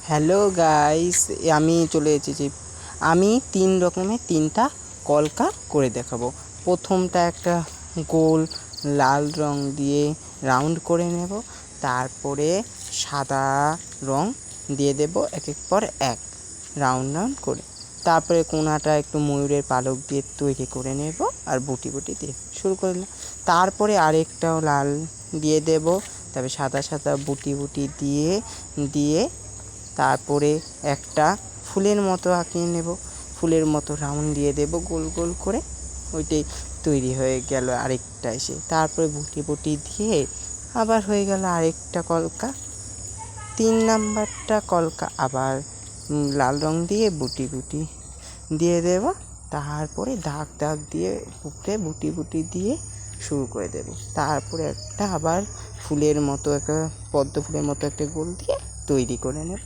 Hello guys, আমি চলে এসেছি। আমি তিন রকমের তিনটা কলকা করে দেখাবো। প্রথমটা একটা গোল লাল রং দিয়ে রাউন্ড করে নেব, তারপরে সাদা রং দিয়ে দেব এক এক পর এক রাউন্ড রাউন্ড করে। তারপরে কোনাটা একটু ময়ূরের পালক দিয়ে তৈরি করে নেব আর বুটি বুটি দিয়ে শুরু করে দিলাম। তারপরে আরেকটাও লাল দিয়ে দেব, তারপরে সাদা সাদা বুটি বুটি দিয়ে দিয়ে তারপরে একটা ফুলের মতো আঁকিয়ে নেব, ফুলের মতো রাউন্ড দিয়ে দেব গোল গোল করে। ওইটাই তৈরি হয়ে গেল আরেকটা এসে। তারপরে বুটি বুটি দিয়ে আবার হয়ে গেল আরেকটা কলকা। 3 নাম্বারটা কলকা আবার লাল রং দিয়ে বুটি বুটি দিয়ে দেব, তারপরে দাগ দাগ দিয়ে উপরে বুটি বুটি দিয়ে শুরু করে দেব। তারপরে একটা আবার ফুলের মতো একটা পদ্ম ফুলের মতো একটা গোল দিয়ে তৈরি করে নেব।